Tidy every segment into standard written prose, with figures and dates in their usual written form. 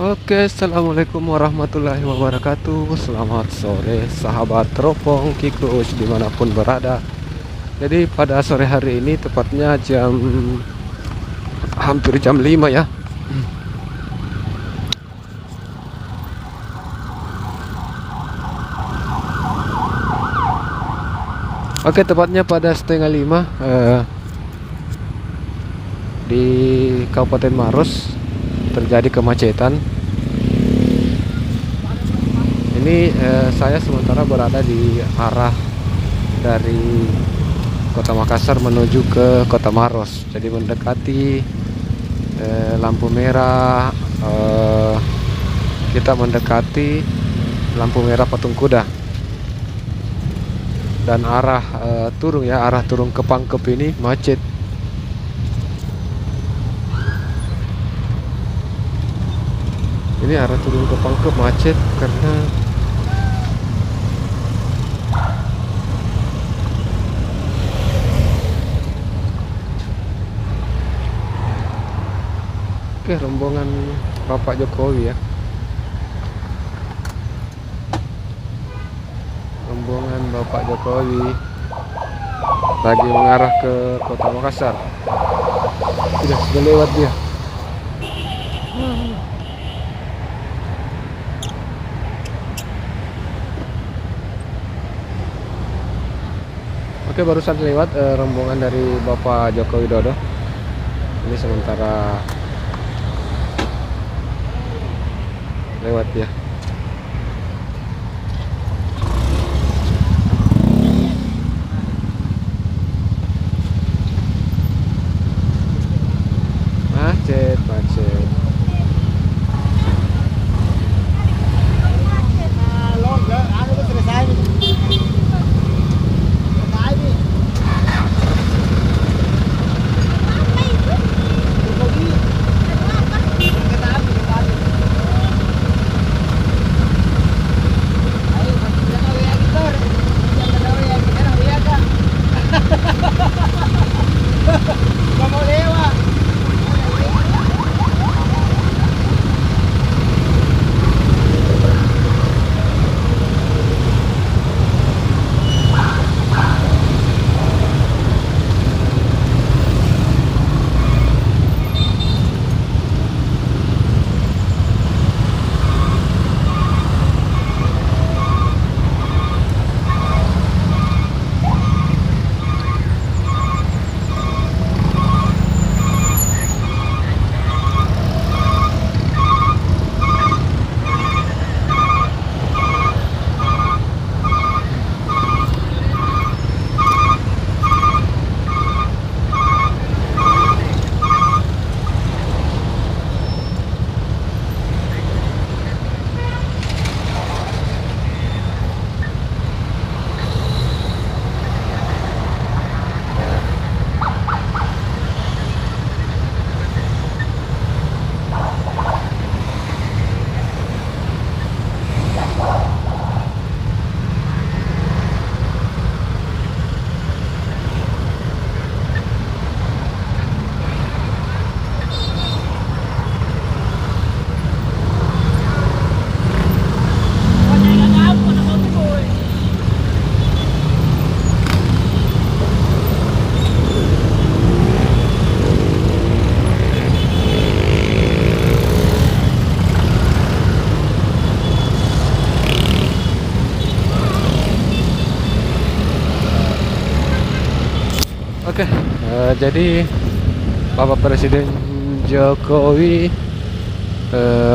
Oke, assalamualaikum warahmatullahi wabarakatuh. Selamat sore, sahabat teropong Kikus dimanapun berada. Jadi pada sore hari ini tepatnya hampir jam 5 ya. Oke, tepatnya pada setengah 5 di Kabupaten Maros terjadi kemacetan. Ini saya sementara berada di arah dari Kota Makassar menuju ke Kota Maros. Jadi mendekati lampu merah, kita mendekati lampu merah Patung Kuda. Dan arah arah turun ke Pangkep ini macet. Ini arah turun ke Pangkep macet karena rombongan Bapak Jokowi ya. Rombongan Bapak Jokowi lagi mengarah ke Kota Makassar. Sudah lewat dia. Oke, barusan lewat rombongan dari Bapak Joko Widodo. Ini sementara lewat ya. Macet. Oke, jadi Bapak Presiden Jokowi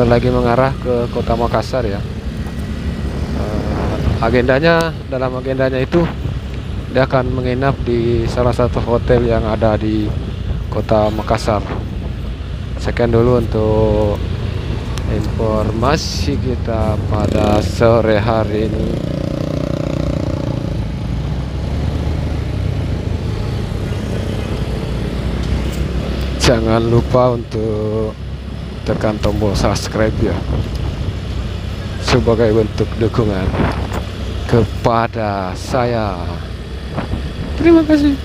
lagi mengarah ke Kota Makassar ya. Dalam agendanya itu dia akan menginap di salah satu hotel yang ada di Kota Makassar. Sekian dulu untuk informasi kita pada sore hari ini. Jangan lupa untuk tekan tombol subscribe ya, sebagai bentuk dukungan kepada saya. Terima kasih.